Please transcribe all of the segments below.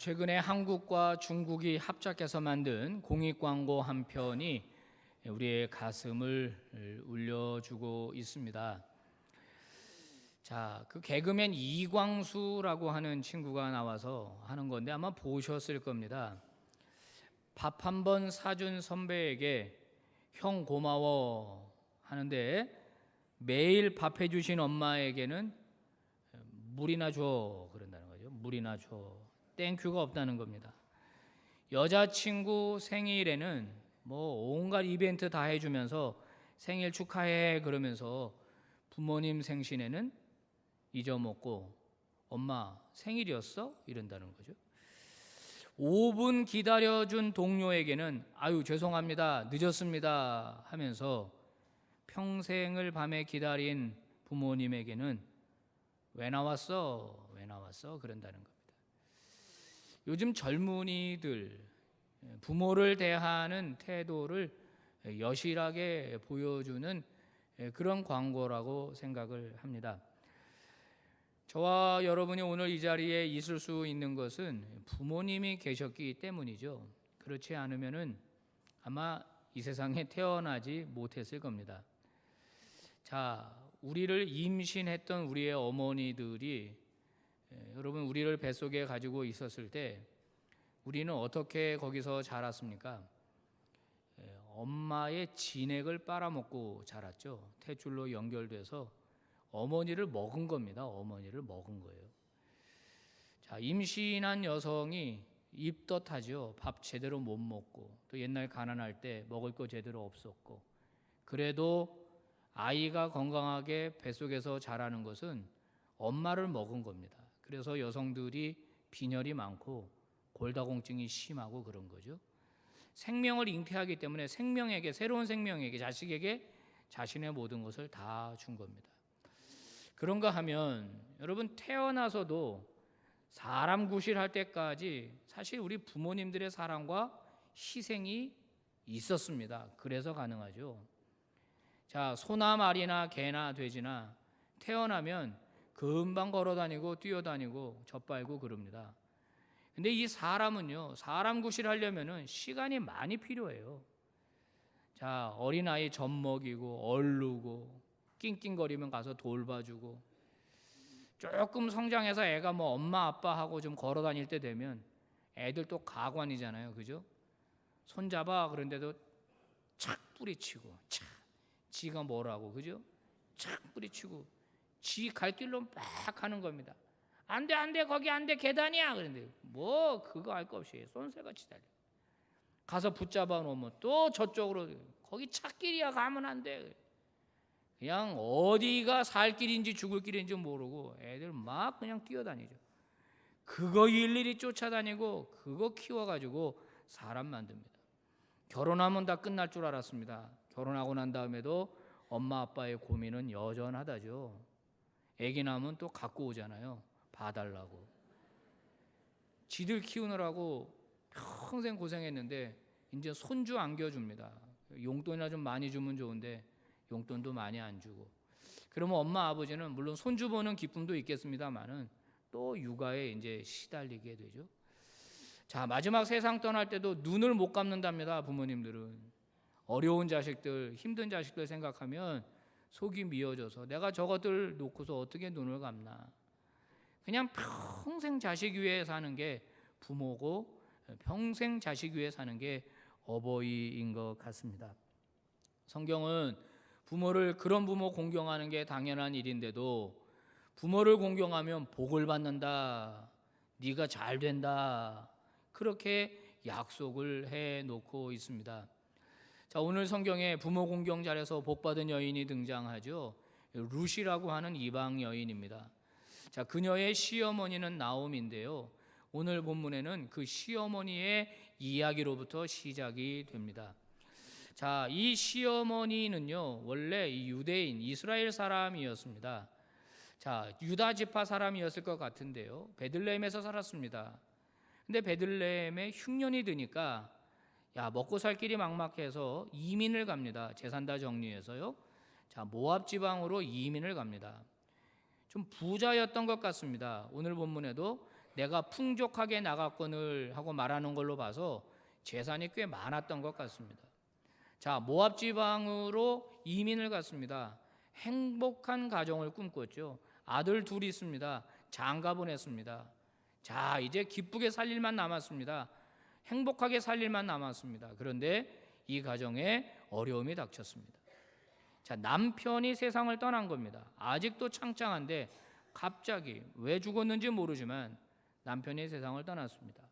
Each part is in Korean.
최근에 한국과 중국이 합작해서 만든 공익광고 한 편이 우리의 가슴을 울려주고 있습니다. 자, 그 개그맨 이광수라고 하는 친구가 나와서 하는 건데 아마 보셨을 겁니다. 밥 한 번 사준 선배에게 형 고마워 하는데 매일 밥 해주신 엄마에게는 물이나 줘 그런다는 거죠. 물이나 줘. 땡큐가 없다는 겁니다. 여자친구 생일에는 뭐 온갖 이벤트 다 해주면서 생일 축하해 그러면서 부모님 생신에는 잊어먹고 엄마 생일이었어? 이런다는 거죠. 5분 기다려준 동료에게는 아유 죄송합니다 늦었습니다 하면서 평생을 밤에 기다린 부모님에게는 왜 나왔어? 왜 나왔어? 그런다는 겁니다. 요즘 젊은이들 부모를 대하는 태도를 여실하게 보여주는 그런 광고라고 생각을 합니다. 저와 여러분이 오늘 이 자리에 있을 수 있는 것은 부모님이 계셨기 때문이죠. 그렇지 않으면은 아마 이 세상에 태어나지 못했을 겁니다. 자, 우리를 임신했던 우리의 어머니들이 여러분 우리를 뱃속에 가지고 있었을 때 우리는 어떻게 거기서 자랐습니까? 엄마의 진액을 빨아먹고 자랐죠. 탯줄로 연결돼서 어머니를 먹은 겁니다. 어머니를 먹은 거예요. 자, 임신한 여성이 입덧하죠. 밥 제대로 못 먹고 또 옛날 가난할 때 먹을 거 제대로 없었고 그래도 아이가 건강하게 뱃속에서 자라는 것은 엄마를 먹은 겁니다. 그래서 여성들이 빈혈이 많고 골다공증이 심하고 그런 거죠. 생명을 잉태하기 때문에 생명에게 새로운 생명에게 자식에게 자신의 모든 것을 다 준 겁니다. 그런가 하면 여러분 태어나서도 사람 구실할 때까지 사실 우리 부모님들의 사랑과 희생이 있었습니다. 그래서 가능하죠. 자, 소나 말이나 개나 돼지나 태어나면 금방 걸어다니고 뛰어다니고 젖발고 그럽니다. 근데 이 사람은요, 사람 구실하려면은 시간이 많이 필요해요. 자, 어린아이 젖 먹이고 얼르고 낑낑거리면 가서 돌봐주고 조금 성장해서 애가 뭐 엄마 아빠하고 좀 걸어다닐 때 되면 애들 또 가관이잖아요. 그죠? 손잡아 그런데도 착 뿌리치고 착 지가 뭐라고 그죠? 착 뿌리치고 지 갈 길로 막 가는 겁니다. 안 돼 거기 안 돼 계단이야 그런데 뭐 그거 알 거 없이 쏜새같이 달려 가서 붙잡아 놓으면 또 저쪽으로 거기 찻길이야 가면 안 돼. 그냥 어디가 살 길인지 죽을 길인지 모르고 애들 막 그냥 뛰어다니죠. 그거 일일이 쫓아다니고 그거 키워가지고 사람 만듭니다. 결혼하면 다 끝날 줄 알았습니다. 결혼하고 난 다음에도 엄마 아빠의 고민은 여전하다죠. 애기 낳으면 또 갖고 오잖아요. 봐달라고. 지들 키우느라고 평생 고생했는데 이제 손주 안겨줍니다. 용돈이나 좀 많이 주면 좋은데 용돈도 많이 안 주고 그러면 엄마 아버지는 물론 손주 보는 기쁨도 있겠습니다만은 또 육아에 이제 시달리게 되죠. 자, 마지막 세상 떠날 때도 눈을 못 감는답니다. 부모님들은 어려운 자식들 힘든 자식들 생각하면 속이 미어져서 내가 저것들 놓고서 어떻게 눈을 감나. 그냥 평생 자식 위해 사는 게 부모고 평생 자식 위해 사는 게 어버이인 것 같습니다. 성경은 부모를 그런 부모 공경하는 게 당연한 일인데도 부모를 공경하면 복을 받는다. 네가 잘 된다. 그렇게 약속을 해놓고 있습니다. 자, 오늘 성경에 부모 공경 잘해서 복받은 여인이 등장하죠. 룻이라고 하는 이방 여인입니다. 자, 그녀의 시어머니는 나옴인데요. 오늘 본문에는 그 시어머니의 이야기로부터 시작이 됩니다. 자, 이 시어머니는요 원래 이 유대인 이스라엘 사람이었습니다. 자, 유다 지파 사람이었을 것 같은데요. 베들레헴에서 살았습니다. 근데 베들레헴에 흉년이 드니까 야 먹고 살 길이 막막해서 이민을 갑니다. 재산 다 정리해서요. 자, 모압 지방으로 이민을 갑니다. 좀 부자였던 것 같습니다. 오늘 본문에도 내가 풍족하게 나갔거늘 하고 말하는 걸로 봐서 재산이 꽤 많았던 것 같습니다. 자, 모압 지방으로 이민을 갔습니다. 행복한 가정을 꿈꿨죠. 아들 둘이 있습니다. 장가 보냈습니다. 자, 이제 기쁘게 살 일만 남았습니다. 행복하게 살 일만 남았습니다. 그런데 이 가정에 어려움이 닥쳤습니다. 자, 남편이 세상을 떠난 겁니다. 아직도 창창한데 갑자기 왜 죽었는지 모르지만 남편이 세상을 떠났습니다.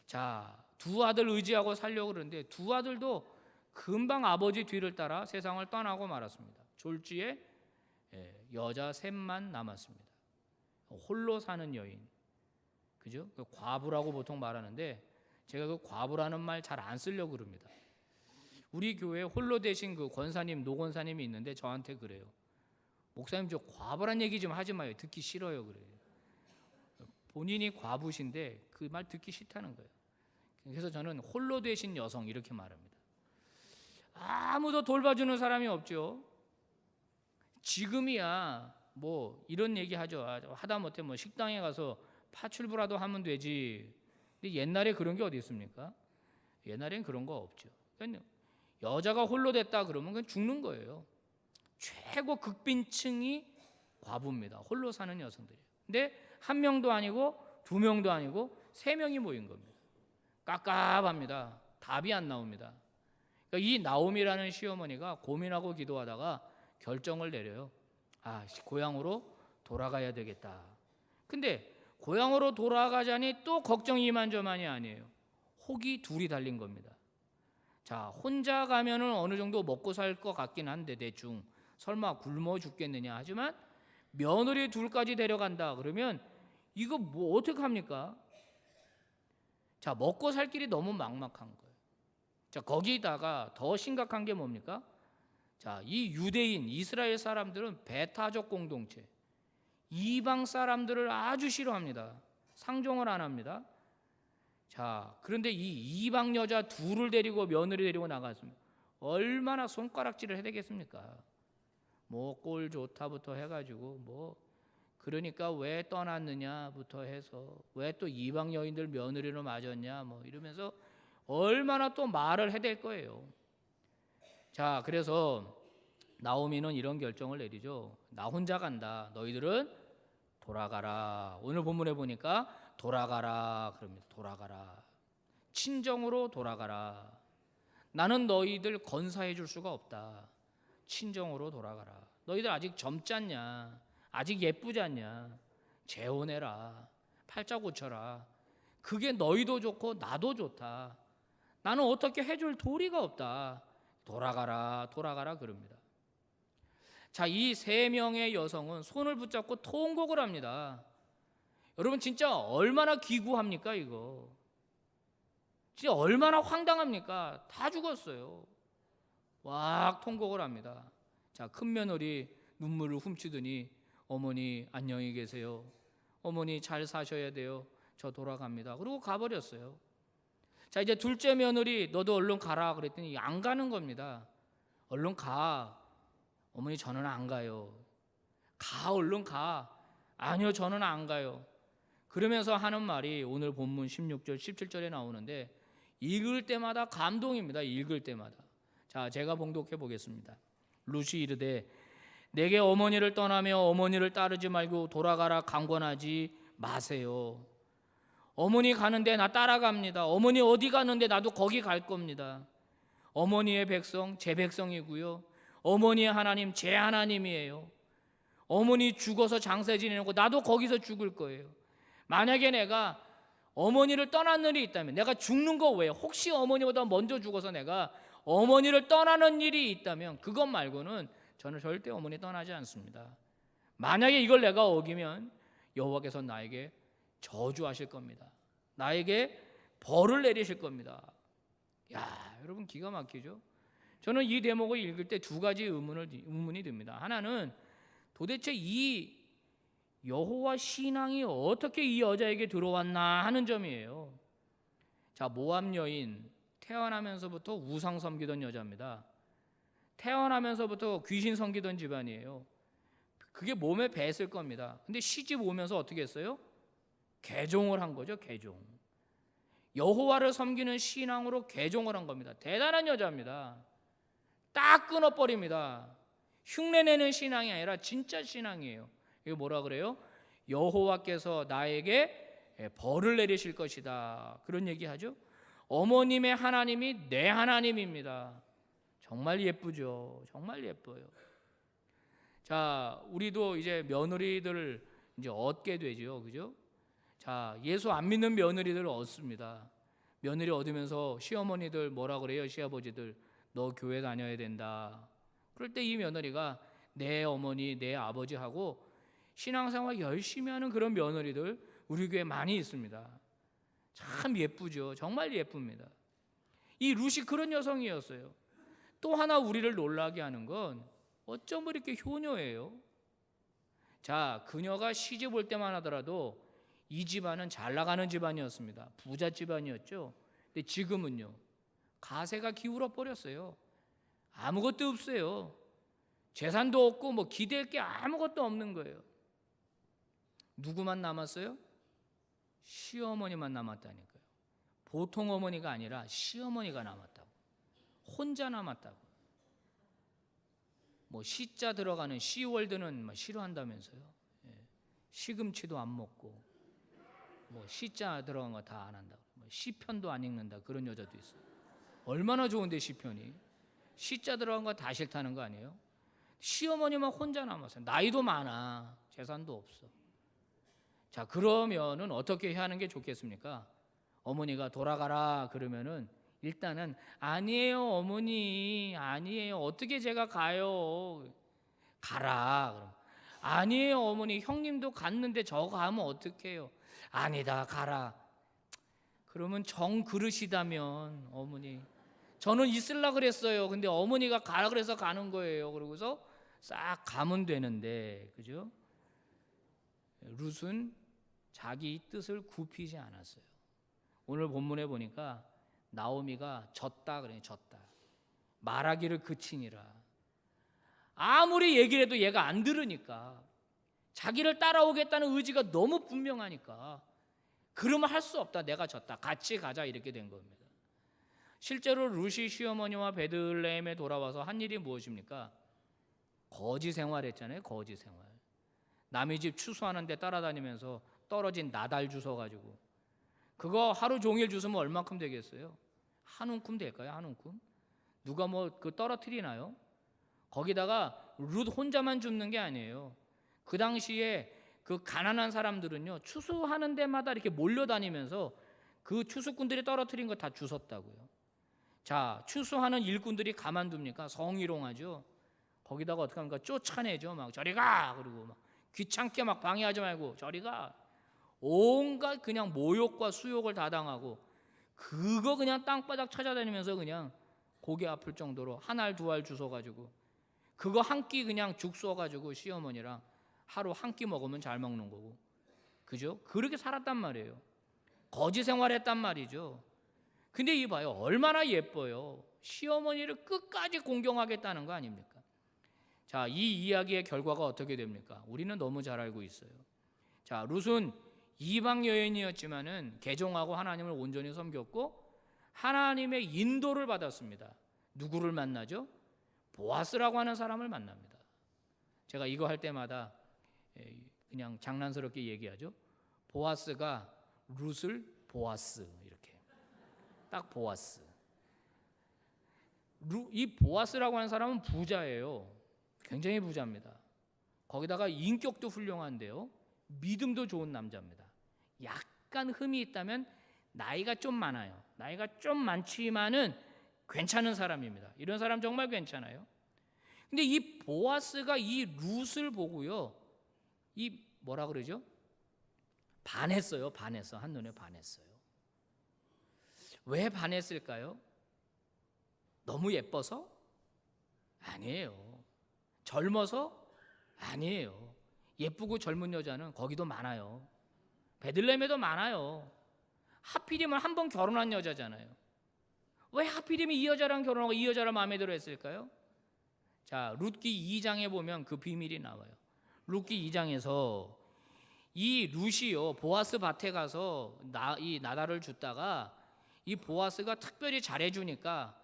자, 두 아들 의지하고 살려고 그러는데 두 아들도 금방 아버지 뒤를 따라 세상을 떠나고 말았습니다. 졸지에 여자 셋만 남았습니다. 홀로 사는 여인, 그죠? 과부라고 보통 말하는데 제가 그 과부라는 말 잘 안 쓰려고 그럽니다. 우리 교회에 홀로 되신 그 권사님, 노권사님이 있는데 저한테 그래요. 목사님, 저 과부란 얘기 좀 하지 마요. 듣기 싫어요. 그래요. 본인이 과부신데 그 말 듣기 싫다는 거예요. 그래서 저는 홀로 되신 여성 이렇게 말합니다. 아무도 돌봐주는 사람이 없죠. 지금이야 뭐 이런 얘기 하죠. 하다못해 뭐 식당에 가서 파출부라도 하면 되지. 근데 옛날에 그런 게 어디 있습니까? 옛날엔 그런 거 없죠. 그러니까 여자가 홀로 됐다 그러면 그건 죽는 거예요. 최고 극빈층이 과부입니다. 홀로 사는 여성들이. 근데 한 명도 아니고 두 명도 아니고 세 명이 모인 겁니다. 깝깝합니다. 답이 안 나옵니다. 그러니까 이 나옴이라는 시어머니가 고민하고 기도하다가 결정을 내려요. 고향으로 돌아가야 되겠다. 근데 고향으로 돌아가자니 또 걱정이 이만저만이 아니에요. 혹이 둘이 달린 겁니다. 자, 혼자 가면은 어느 정도 먹고 살 것 같긴 한데 대충 설마 굶어 죽겠느냐. 하지만 며느리 둘까지 데려간다 그러면 이거 뭐 어떡합니까? 자, 먹고 살 길이 너무 막막한 거예요. 자, 거기다가 더 심각한 게 뭡니까? 자, 이 유대인 이스라엘 사람들은 배타적 공동체, 이방 사람들을 아주 싫어합니다. 상종을 안 합니다. 자, 그런데 이 이방 여자 둘을 데리고 며느리 데리고 나갔으면 얼마나 손가락질을 해야 되겠습니까? 뭐 꼴 좋다부터 해가지고 뭐 그러니까 왜 떠났느냐부터 해서 왜 또 이방 여인들 며느리로 맞았냐 뭐 이러면서 얼마나 또 말을 해야 될 거예요. 자, 그래서 나오미는 이런 결정을 내리죠. 나 혼자 간다. 너희들은 돌아가라. 오늘 본문에 보니까 돌아가라 그럽니다. 돌아가라. 친정으로 돌아가라. 나는 너희들 건사해 줄 수가 없다. 친정으로 돌아가라. 너희들 아직 젊지 않냐? 아직 예쁘지 않냐? 재혼해라. 팔자 고쳐라. 그게 너희도 좋고 나도 좋다. 나는 어떻게 해줄 도리가 없다. 돌아가라, 돌아가라 그럽니다. 자, 이 세 명의 여성은 손을 붙잡고 통곡을 합니다. 여러분 진짜 얼마나 기구합니까 이거? 진짜 얼마나 황당합니까? 다 죽었어요. 막 통곡을 합니다. 자, 큰 며느리 눈물을 훔치더니 어머니 안녕히 계세요. 어머니 잘 사셔야 돼요. 저 돌아갑니다. 그리고 가버렸어요. 자, 이제 둘째 며느리 너도 얼른 가라 그랬더니 안 가는 겁니다. 얼른 가. 어머니 저는 안 가요. 가, 얼른 가. 아니요, 저는 안 가요. 그러면서 하는 말이 오늘 본문 16절 17절에 나오는데 읽을 때마다 감동입니다. 읽을 때마다. 자, 제가 봉독해 보겠습니다. 룻이 이르되 내게 어머니를 떠나며 어머니를 따르지 말고 돌아가라 강권하지 마세요. 어머니 가는데 나 따라갑니다. 어머니 어디 가는데 나도 거기 갈 겁니다. 어머니의 백성 제 백성이고요. 어머니의 하나님 제 하나님이에요. 어머니 죽어서 장사 지내고 나도 거기서 죽을 거예요. 만약에 내가 어머니를 떠난 일이 있다면 내가 죽는 거 외에 혹시 어머니보다 먼저 죽어서 내가 어머니를 떠나는 일이 있다면 그것 말고는 저는 절대 어머니 떠나지 않습니다. 만약에 이걸 내가 어기면 여호와께서 나에게 저주하실 겁니다. 나에게 벌을 내리실 겁니다. 야, 여러분 기가 막히죠? 저는 이 대목을 읽을 때 두 가지 의문이 듭니다. 하나는 도대체 이 여호와 신앙이 어떻게 이 여자에게 들어왔나 하는 점이에요. 자, 모압 여인 태어나면서부터 우상 섬기던 여자입니다. 태어나면서부터 귀신 섬기던 집안이에요. 그게 몸에 배했을 겁니다. 근데 시집 오면서 어떻게 했어요? 개종을 한 거죠. 개종. 여호와를 섬기는 신앙으로 개종을 한 겁니다. 대단한 여자입니다. 딱 끊어버립니다. 흉내내는 신앙이 아니라 진짜 신앙이에요. 이거 뭐라 그래요? 여호와께서 나에게 벌을 내리실 것이다, 그런 얘기하죠. 어머님의 하나님이 내 하나님입니다. 정말 예쁘죠. 정말 예뻐요. 자, 우리도 이제 며느리들을 이제 얻게 되죠. 그죠? 자, 예수 안 믿는 며느리들을 얻습니다. 며느리 얻으면서 시어머니들 뭐라 그래요? 시아버지들, 너 교회 다녀야 된다. 그럴 때 이 며느리가 내 어머니, 내 아버지하고 신앙생활 열심히 하는 그런 며느리들 우리 교회에 많이 있습니다. 참 예쁘죠. 정말 예쁩니다. 이 룻이 그런 여성이었어요. 또 하나 우리를 놀라게 하는 건 어쩜 이렇게 효녀예요. 자, 그녀가 시집 올 때만 하더라도 이 집안은 잘 나가는 집안이었습니다. 부자 집안이었죠. 근데 지금은요, 가세가 기울어 버렸어요. 아무것도 없어요. 재산도 없고 뭐 기댈 게 아무것도 없는 거예요. 누구만 남았어요? 시어머니만 남았다니까요. 보통 어머니가 아니라 시어머니가 남았다고. 혼자 남았다고. 뭐 시자 들어가는 시월드는 뭐 싫어한다면서요. 시금치도 안 먹고 뭐 시자 들어간 거 다 안 한다고. 뭐 시편도 안 읽는다, 그런 여자도 있어요. 얼마나 좋은데 시편이. 시자 들어간 거 다 싫다는 거 아니에요? 시어머니만 혼자 남았어요. 나이도 많아. 재산도 없어. 자, 그러면은 어떻게 하는 게 좋겠습니까? 어머니가 돌아가라 그러면은 일단은 아니에요 어머니, 아니에요, 어떻게 제가 가요? 가라. 그럼 아니에요 어머니, 형님도 갔는데 저 가면 어떡해요? 아니다, 가라. 그러면 정 그르시다면 어머니, 저는 있을라 그랬어요. 근데 어머니가 가라 그래서 가는 거예요. 그러고서 싹 가면 되는데, 그죠? 룻은 자기 뜻을 굽히지 않았어요. 오늘 본문에 보니까 나오미가 졌다 그래요. 졌다. 말하기를 그치니라. 아무리 얘기를 해도 얘가 안 들으니까, 자기를 따라오겠다는 의지가 너무 분명하니까 그러면 할 수 없다, 내가 졌다, 같이 가자, 이렇게 된 겁니다. 실제로 룻이 시어머니와 베들레헴에 돌아와서 한 일이 무엇입니까? 거지 생활했잖아요. 거지 생활. 남의 집 추수하는데 따라다니면서 떨어진 나달 주워가지고 그거 하루 종일 주우면 얼마큼 되겠어요? 한 움큼 될까요? 한 움큼? 누가 뭐 그 떨어뜨리나요? 거기다가 룻 혼자만 줍는 게 아니에요. 그 당시에 그 가난한 사람들은요, 추수하는 데마다 이렇게 몰려다니면서 그 추수꾼들이 떨어뜨린 거 다 주웠다고요. 자, 추수하는 일꾼들이 가만둡니까? 성희롱하죠. 거기다가 어떻게 합니까? 쫓아내죠. 막 저리 가! 그리고 막 귀찮게 막 방해하지 말고 저리 가! 온갖 그냥 모욕과 수욕을 다 당하고, 그거 그냥 땅바닥 찾아다니면서 그냥 고개 아플 정도로 한 알 두 알 주워가지고 그거 한 끼 그냥 죽 쏘가지고 시어머니랑 하루 한 끼 먹으면 잘 먹는 거고, 그죠? 그렇게 살았단 말이에요. 거지 생활했단 말이죠. 근데 이 봐요, 얼마나 예뻐요. 시어머니를 끝까지 공경하겠다는 거 아닙니까? 자, 이 이야기의 결과가 어떻게 됩니까? 우리는 너무 잘 알고 있어요. 자, 룻은 이방 여인이었지만은 개종하고 하나님을 온전히 섬겼고 하나님의 인도를 받았습니다. 누구를 만나죠? 보아스라고 하는 사람을 만납니다. 제가 이거 할 때마다 그냥 장난스럽게 얘기하죠. 보아스가 룻을 보아스, 이렇게 딱 보아스. 이 보아스라고 하는 사람은 부자예요. 굉장히 부자입니다. 거기다가 인격도 훌륭한데요, 믿음도 좋은 남자입니다. 약간 흠이 있다면 나이가 좀 많아요. 나이가 좀 많지만은 괜찮은 사람입니다. 이런 사람 정말 괜찮아요. 근데 이 보아스가 이 룻을 보고요, 이 뭐라 그러죠? 반했어요. 반했어. 한눈에 반했어요. 왜 반했을까요? 너무 예뻐서? 아니에요. 젊어서? 아니에요. 예쁘고 젊은 여자는 거기도 많아요. 베들레헴에도 많아요. 하필이면 한 번 결혼한 여자잖아요. 왜 하필이면 이 여자랑 결혼하고 이 여자를 마음에 들어 했을까요? 자, 룻기 2장에 보면 그 비밀이 나와요. 룻기 2장에서 이 룻이요 보아스 밭에 가서 이 나달을 줬다가 이 보아스가 특별히 잘해주니까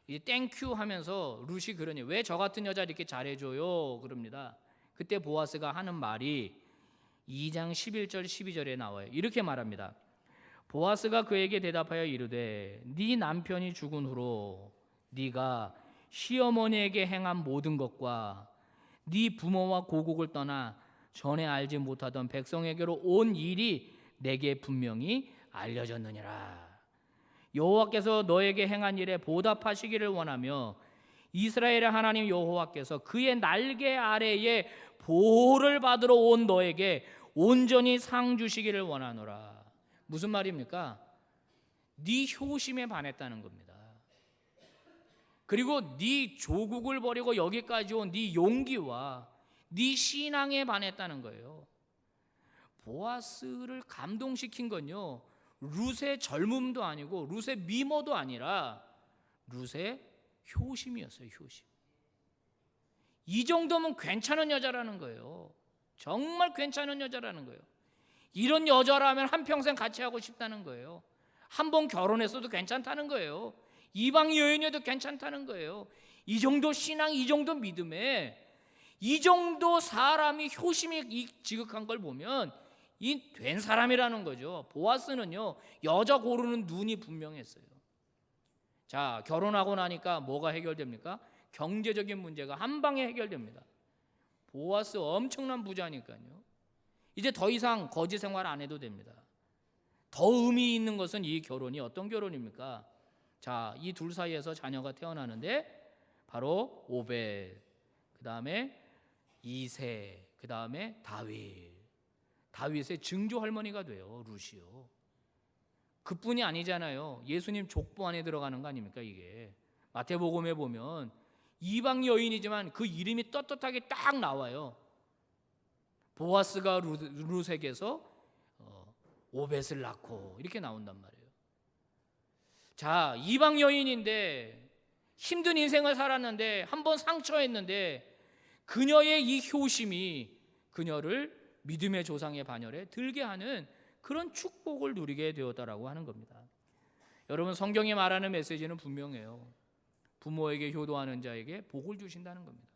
이제 땡큐 하면서 룻이 그러니 왜 저 같은 여자 이렇게 잘해줘요 그럽니다. 그때 보아스가 하는 말이 2장 11절 12절에 나와요. 이렇게 말합니다. 보아스가 그에게 대답하여 이르되 네 남편이 죽은 후로 네가 시어머니에게 행한 모든 것과 네 부모와 고국을 떠나 전에 알지 못하던 백성에게로 온 일이 내게 분명히 알려졌느니라. 여호와께서 너에게 행한 일에 보답하시기를 원하며 이스라엘의 하나님 여호와께서 그의 날개 아래에 보호를 받으러 온 너에게 온전히 상 주시기를 원하노라. 무슨 말입니까? 네 효심에 반했다는 겁니다. 그리고 네 조국을 버리고 여기까지 온 네 용기와 네 신앙에 반했다는 거예요. 보아스를 감동시킨 건요 룻의 젊음도 아니고 룻의 미모도 아니라 룻의 효심이었어요. 효심. 이 정도면 괜찮은 여자라는 거예요. 정말 괜찮은 여자라는 거예요. 이런 여자라면 한평생 같이 하고 싶다는 거예요. 한 번 결혼했어도 괜찮다는 거예요. 이방 여인이어도 괜찮다는 거예요. 이 정도 신앙, 이 정도 믿음에 이 정도 사람이 효심이 지극한 걸 보면 이 된 사람이라는 거죠. 보아스는요 여자 고르는 눈이 분명했어요. 자, 결혼하고 나니까 뭐가 해결됩니까? 경제적인 문제가 한 방에 해결됩니다. 보아스 엄청난 부자니까요. 이제 더 이상 거지 생활 안 해도 됩니다. 더 의미 있는 것은 이 결혼이 어떤 결혼입니까? 자, 이 둘 사이에서 자녀가 태어나는데 바로 오벳, 그 다음에 이세, 그 다음에 다윗. 다윗의 증조 할머니가 돼요. 룻이요. 그뿐이 아니잖아요. 예수님 족보 안에 들어가는 거 아닙니까 이게. 마태복음에 보면 이방 여인이지만 그 이름이 떳떳하게 딱 나와요. 보아스가 룻에게서 오벳을 낳고 이렇게 나온단 말이에요. 자, 이방 여인인데 힘든 인생을 살았는데 한번 상처했는데 그녀의 이 효심이 그녀를 믿음의 조상의 반열에 들게 하는 그런 축복을 누리게 되었다라고 하는 겁니다. 여러분, 성경이 말하는 메시지는 분명해요. 부모에게 효도하는 자에게 복을 주신다는 겁니다.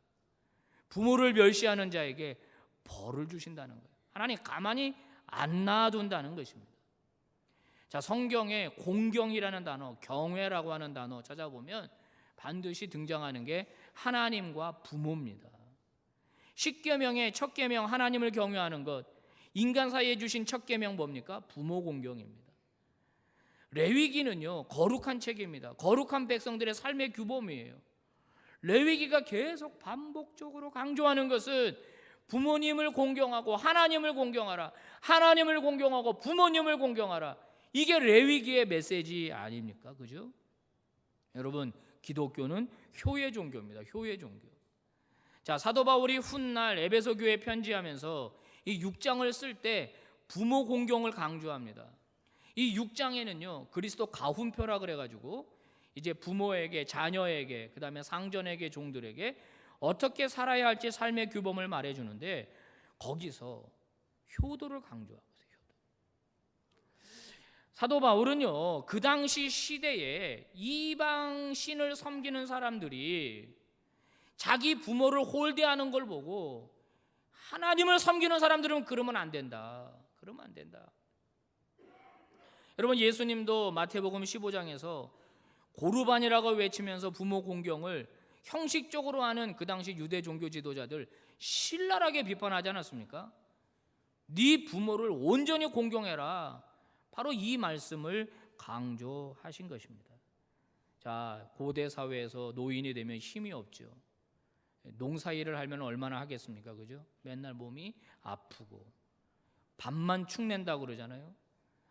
부모를 멸시하는 자에게 벌을 주신다는 거예요. 하나님 가만히 안 놔둔다는 것입니다. 자, 성경에 공경이라는 단어, 경외라고 하는 단어 찾아보면 반드시 등장하는 게 하나님과 부모입니다. 십계명의 첫 계명 하나님을 경외하는 것, 인간 사이에 주신 첫 계명 뭡니까? 부모 공경입니다. 레위기는요 거룩한 책입니다. 거룩한 백성들의 삶의 규범이에요. 레위기가 계속 반복적으로 강조하는 것은 부모님을 공경하고 하나님을 공경하라, 하나님을 공경하고 부모님을 공경하라. 이게 레위기의 메시지 아닙니까? 그죠? 여러분, 기독교는 효의 종교입니다. 효의 종교. 자, 사도 바울이 훗날 에베소 교회에 편지하면서 이 6장을 쓸 때 부모 공경을 강조합니다. 이 6장에는요 그리스도 가훈표라 그래가지고 이제 부모에게, 자녀에게, 그 다음에 상전에게, 종들에게 어떻게 살아야 할지 삶의 규범을 말해주는데 거기서 효도를 강조하고 있어요. 사도 바울은요 그 당시 시대에 이방 신을 섬기는 사람들이 자기 부모를 홀대하는 걸 보고 하나님을 섬기는 사람들은 그러면 안 된다. 그러면 안 된다. 여러분, 예수님도 마태복음 15장에서 고르반이라고 외치면서 부모 공경을 형식적으로 하는 그 당시 유대 종교 지도자들 신랄하게 비판하지 않았습니까? 네 부모를 온전히 공경해라. 바로 이 말씀을 강조하신 것입니다. 자, 고대 사회에서 노인이 되면 힘이 없죠. 농사일을 하면 얼마나 하겠습니까? 그죠? 맨날 몸이 아프고 밥만 축낸다고 그러잖아요.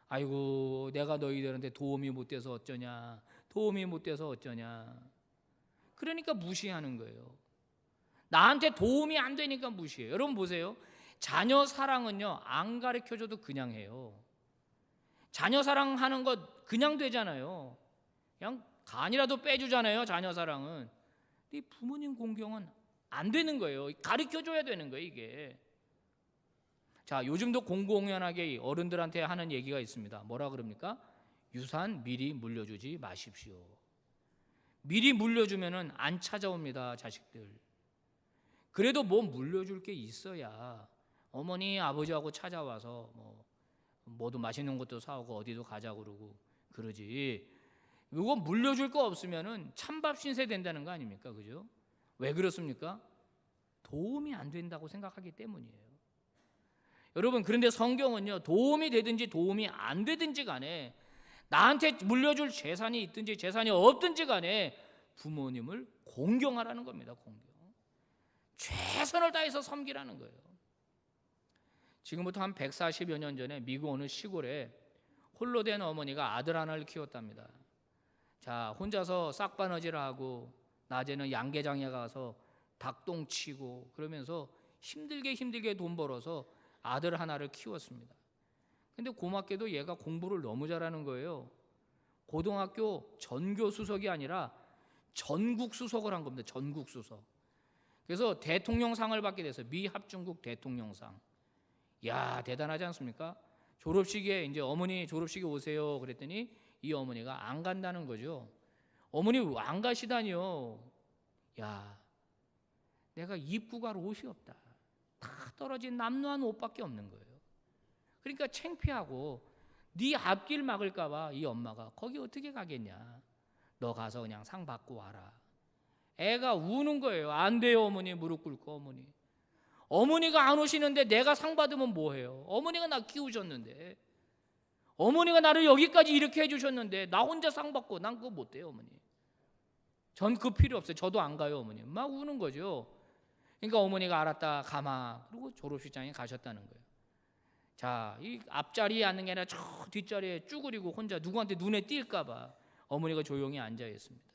아이고, 내가 너희들한테 도움이 못 돼서 어쩌냐, 도움이 못 돼서 어쩌냐. 그러니까 무시하는 거예요. 나한테 도움이 안 되니까 무시해요. 여러분 보세요. 자녀 사랑은요 안 가르쳐줘도 그냥 해요. 자녀 사랑하는 것 그냥 되잖아요. 그냥 간이라도 빼주잖아요. 자녀 사랑은. 근데 부모님 공경은 안 되는 거예요. 가르쳐줘야 되는 거예요 이게. 자, 요즘도 공공연하게 어른들한테 하는 얘기가 있습니다. 뭐라 그럽니까? 유산 미리 물려주지 마십시오. 미리 물려주면은 안 찾아옵니다, 자식들. 그래도 뭐 물려줄 게 있어야 어머니 아버지하고 찾아와서 뭐도 맛있는 것도 사오고 어디도 가자 그러고 그러지. 이거 물려줄 거 없으면은 찬밥 신세 된다는 거 아닙니까? 그죠? 왜 그렇습니까? 도움이 안 된다고 생각하기 때문이에요. 여러분, 그런데 성경은요, 도움이 되든지 도움이 안 되든지 간에 나한테 물려줄 재산이 있든지 재산이 없든지 간에 부모님을 공경하라는 겁니다. 공경. 최선을 다해서 섬기라는 거예요. 지금부터 한 140여 년 전에 미국 어느 시골에 홀로 된 어머니가 아들 하나를 키웠답니다. 자, 혼자서 싹바느질을 하고 낮에는 양계장에 가서 닭똥 치고 그러면서 힘들게 돈 벌어서 아들 하나를 키웠습니다. 근데 고맙게도 얘가 공부를 너무 잘하는 거예요. 고등학교 전교 수석이 아니라 전국 수석을 한 겁니다. 전국 수석. 그래서 대통령상을 받게 돼서 미합중국 대통령상. 야, 대단하지 않습니까? 졸업식에 이제 어머니 졸업식에 오세요 그랬더니 이 어머니가 안 간다는 거죠. 어머니 안 가시다니요. 야, 내가 입고 갈 옷이 없다. 다 떨어진 남루한 옷밖에 없는 거예요. 그러니까 창피하고 네 앞길 막을까 봐 이 엄마가 거기 어떻게 가겠냐. 너 가서 그냥 상 받고 와라. 애가 우는 거예요. 안 돼요 어머니. 무릎 꿇고 어머니. 어머니가 안 오시는데 내가 상 받으면 뭐해요. 어머니가 나 키우셨는데, 어머니가 나를 여기까지 이렇게 해주셨는데 나 혼자 상 받고 난 그거 못해요 어머니. 전 그 필요 없어요. 저도 안 가요 어머니. 막 우는 거죠. 그러니까 어머니가 알았다 가마. 그리고 졸업식장에 가셨다는 거예요. 자, 이 앞자리에 앉는 게 아니라 저 뒷자리에 쭈그리고 혼자 누구한테 눈에 띌까 봐 어머니가 조용히 앉아 있습니다.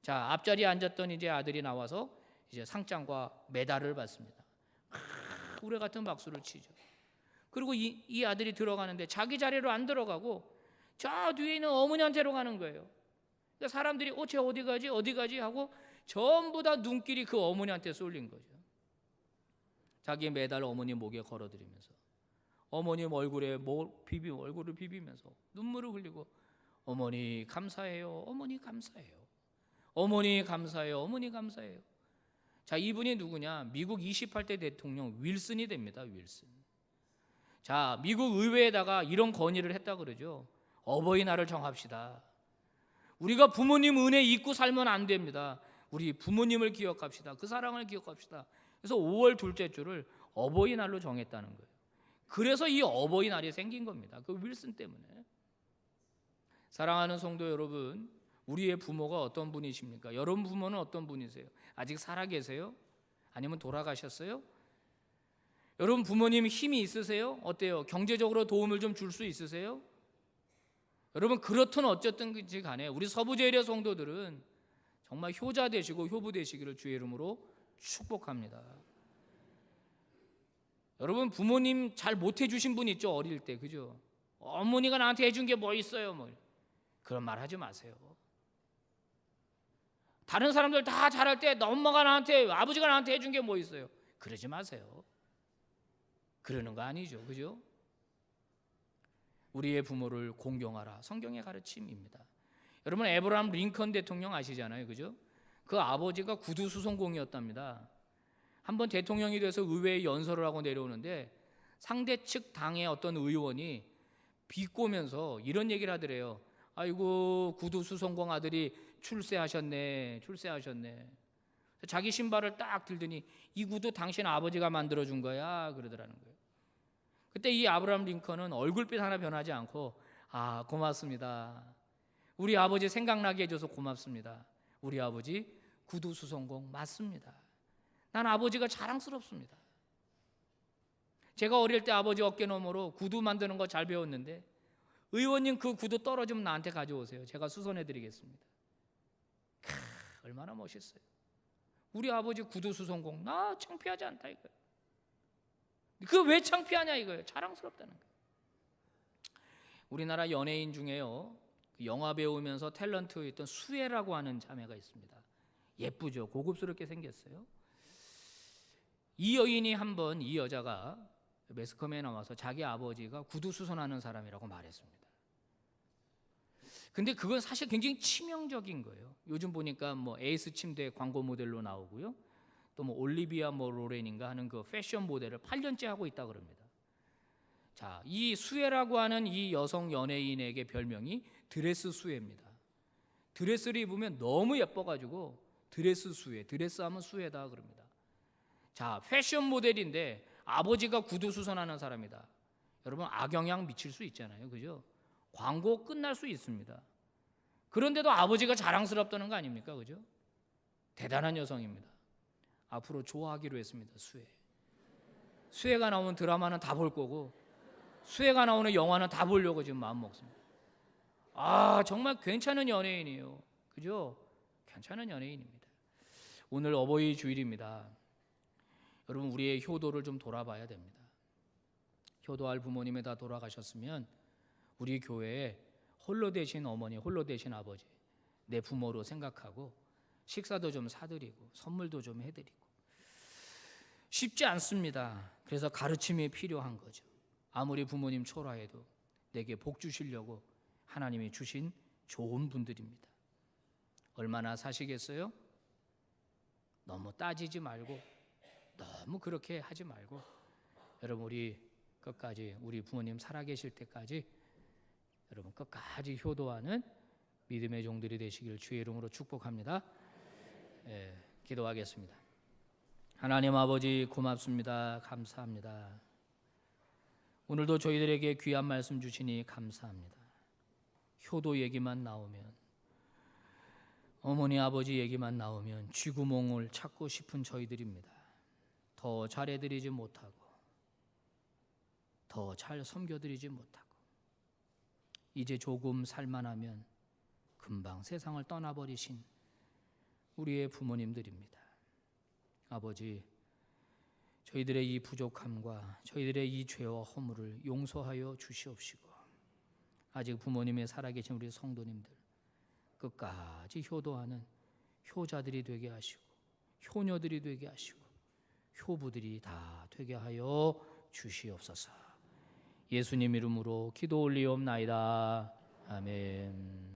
자, 앞자리에 앉았던 이제 아들이 나와서 이제 상장과 메달을 받습니다. 우레 같은 박수를 치죠. 그리고 이 아들이 들어가는데 자기 자리로 안 들어가고 저 뒤에 있는 어머니한테로 가는 거예요. 그러니까 사람들이 쟤 어디 가지 하고 전부 다 눈길이 그 어머니한테 쏠린 거죠. 자기 메달 어머니 목에 걸어드리면서 어머님 얼굴을 비비면서 눈물을 흘리고 어머니 감사해요. 어머니 감사해요. 어머니 감사해요. 어머니 감사해요. 자, 이분이 누구냐? 미국 28대 대통령 윌슨이 됩니다. 윌슨. 자, 미국 의회에다가 이런 건의를 했다 그러죠. 어버이날을 정합시다. 우리가 부모님 은혜 잊고 살면 안 됩니다. 우리 부모님을 기억합시다. 그 사랑을 기억합시다. 그래서 5월 둘째 주를 어버이날로 정했다는 거예요. 그래서 이 어버이날이 생긴 겁니다. 그 윌슨 때문에. 사랑하는 성도 여러분, 우리의 부모가 어떤 분이십니까? 여러분 부모는 어떤 분이세요? 아직 살아 계세요? 아니면 돌아가셨어요? 여러분 부모님 힘이 있으세요? 어때요? 경제적으로 도움을 좀 줄 수 있으세요? 여러분 그렇든 어쨌든지 간에 우리 서부제일의 성도들은 정말 효자 되시고 효부 되시기를 주의 이름으로 축복합니다. 여러분 부모님 잘 못 해주신 분 있죠? 어릴 때. 그죠? 어머니가 나한테 해준 게 뭐 있어요? 뭐 그런 말 하지 마세요. 다른 사람들 다 잘할 때 엄마가 나한테, 아버지가 나한테 해준 게 뭐 있어요? 그러지 마세요. 그러는 거 아니죠. 그죠? 우리의 부모를 공경하라. 성경의 가르침입니다. 여러분 에브라함 링컨 대통령 아시잖아요. 그죠? 그 아버지가 구두수송공이었답니다. 한번 대통령이 돼서 의회에 연설을 하고 내려오는데 상대 측 당의 어떤 의원이 비꼬면서 이런 얘기를 하더래요. 아이고 구두수송공 아들이 출세하셨네. 자기 신발을 딱 들더니 이 구두 당신 아버지가 만들어준 거야 그러더라는 거예요. 그때 이 아브라함 링컨은 얼굴빛 하나 변하지 않고 고맙습니다. 우리 아버지 생각나게 해줘서 고맙습니다. 우리 아버지 구두수송공 맞습니다. 난 아버지가 자랑스럽습니다. 제가 어릴 때 아버지 어깨 너머로 구두 만드는 거 잘 배웠는데 의원님 그 구두 떨어지면 나한테 가져오세요. 제가 수선해드리겠습니다. 얼마나 멋있어요. 우리 아버지 구두수송공 나 창피하지 않다 이거예요. 그 왜 창피하냐 이거예요. 자랑스럽다는 거예요. 우리나라 연예인 중에요 영화 배우면서 탤런트 있던 수혜라고 하는 자매가 있습니다. 예쁘죠. 고급스럽게 생겼어요. 이 여인이 한번 이 여자가 매스컴에 나와서 자기 아버지가 구두 수선하는 사람이라고 말했습니다. 근데 그건 사실 굉장히 치명적인 거예요. 요즘 보니까 뭐 에이스 침대 광고 모델로 나오고요. 또 뭐 올리비아 뭐 로렌인가 하는 그 패션 모델을 8년째 하고 있다 그럽니다. 자, 이 수혜라고 하는 이 여성 연예인에게 별명이 드레스 수혜입니다. 드레스를 입으면 너무 예뻐가지고 드레스 수혜, 드레스하면 수혜다 그럽니다. 자, 패션 모델인데 아버지가 구두 수선하는 사람이다. 여러분 악영향 미칠 수 있잖아요, 그죠? 광고 끝날 수 있습니다. 그런데도 아버지가 자랑스럽다는 거 아닙니까, 그죠? 대단한 여성입니다. 앞으로 좋아하기로 했습니다. 수혜가 나오는 드라마는 다 볼 거고 수혜가 나오는 영화는 다 보려고 지금 마음 먹습니다. 아, 정말 괜찮은 연예인이에요, 그죠? 괜찮은 연예인입니다. 오늘 어버이 주일입니다. 여러분 우리의 효도를 좀 돌아봐야 됩니다. 효도할 부모님이 다 돌아가셨으면 우리 교회에 홀로 되신 어머니, 홀로 되신 아버지, 내 부모로 생각하고 식사도 좀 사드리고 선물도 좀 해드리고. 쉽지 않습니다. 그래서 가르침이 필요한 거죠. 아무리 부모님 초라해도 내게 복 주시려고 하나님이 주신 좋은 분들입니다. 얼마나 사시겠어요? 너무 따지지 말고 너무 그렇게 하지 말고 여러분 우리 끝까지 우리 부모님 살아계실 때까지 여러분 끝까지 효도하는 믿음의 종들이 되시길 주의 이름으로 축복합니다. 기도하겠습니다. 하나님 아버지 고맙습니다. 감사합니다. 오늘도 저희들에게 귀한 말씀 주시니 감사합니다. 효도 얘기만 나오면 어머니 아버지 얘기만 나오면 쥐구멍을 찾고 싶은 저희들입니다. 더 잘해드리지 못하고 더 잘 섬겨드리지 못하고 이제 조금 살만하면 금방 세상을 떠나버리신 우리의 부모님들입니다. 아버지, 저희들의 이 부족함과 저희들의 이 죄와 허물을 용서하여 주시옵시고 아직 부모님이 살아계신 우리 성도님들 끝까지 효도하는 효자들이 되게 하시고 효녀들이 되게 하시고 효부들이 다 되게 하여 주시옵소서. 예수님 이름으로 기도 올리옵나이다. 아멘.